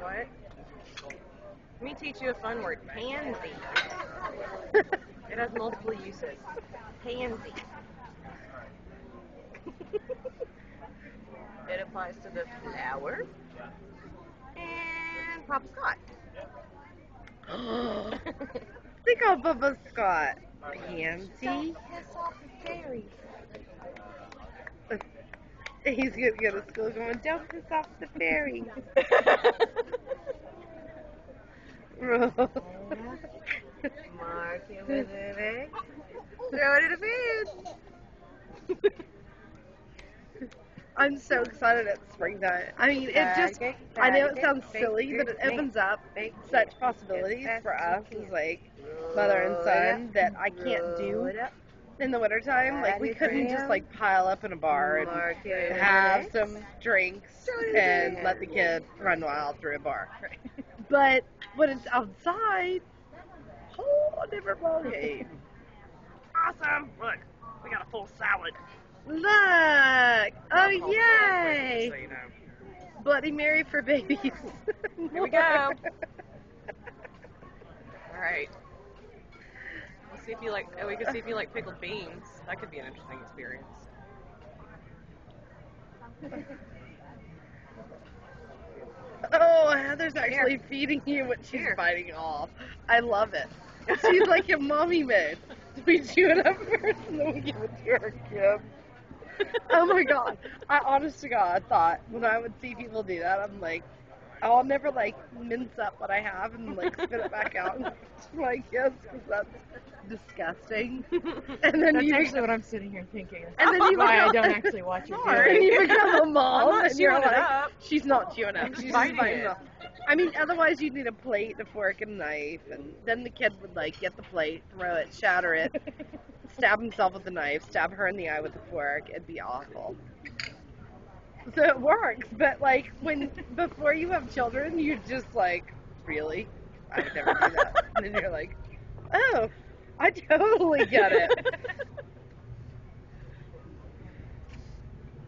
What? Let me teach you a fun word. Pansy. It has multiple uses. Pansy. It applies to the flower and Papa Scott. They call Bubba Scott Pansy. Piss off the fairies. He's gonna go to school going, don't piss off the fairies. Mark it with an egg. Throw it in a pan. I'm so excited it's springtime. I mean, it just, I know it sounds silly, but it opens up such possibilities for us as, like, mother and son that I can't do in the wintertime. Like, we couldn't just, like, pile up in a bar and have some drinks and let the kid run wild through a bar. But when it's outside, whole different ballgame. Awesome. Look, we got a full salad. Look! Oh, yay! So you know. Bloody Mary for babies. Here we go. All right. Let's see if you like. Oh, we can see if you like pickled beans. That could be an interesting experience. Oh, Heather's actually feeding you what she's biting off. I love it. She's like in mommy mode. We chew it up first and then we give it to her kid. Oh my god. I honest to God thought when I would see people do that, I'm like, I'll never like mince up what I have and like spit it back out and my kids because that's disgusting. And then That's actually what I'm sitting here thinking. And then you why I don't actually watch it. and you become a mom and you're chewing it like, up. she's not chewing up. She's biting biting it. it. I mean, otherwise you'd need a plate, a fork, and a knife, and then the kid would like get the plate, throw it, shatter it, stab himself with the knife, stab her in the eye with the fork. It'd be awful. So it works, but like before you have children, you're just like, really? I would never do that. And then you're like, oh, I totally get it.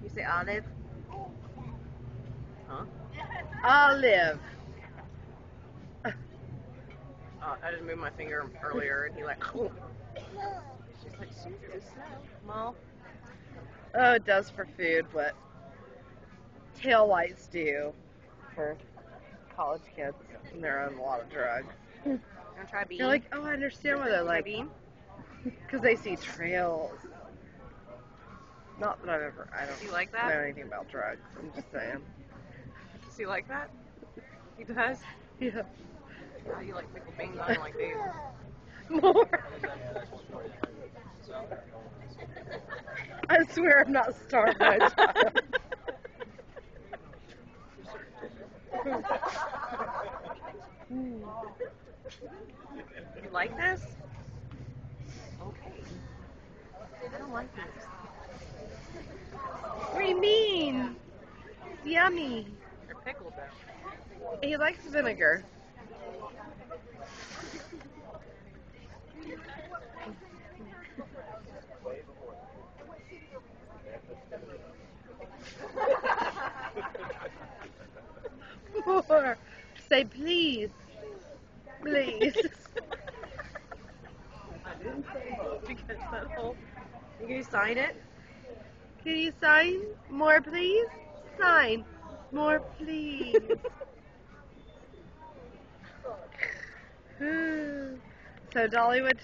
You say olive? Huh? Olive. I didn't move my finger earlier, and he like. Oh. She's like, she's too slow, Mom. Oh, it does for food what tail lights do for college kids when they're on a lot of drugs. Wanna try bean? They're like, oh, I understand why they're like, bean? because they see trails. Not that I don't Do you like that? know anything about drugs. I'm just saying. Does he like that? He does? Yeah. How do you like pickled beans? I don't like these. More. I swear I'm not starved by a child. You like this? Okay. I don't like these. What do you mean? It's yummy. They're pickled though. He likes vinegar. More. Say please. Please. Did you catch that whole? Can you sign it? Can you sign? More please? Sign. More please. So Dolly went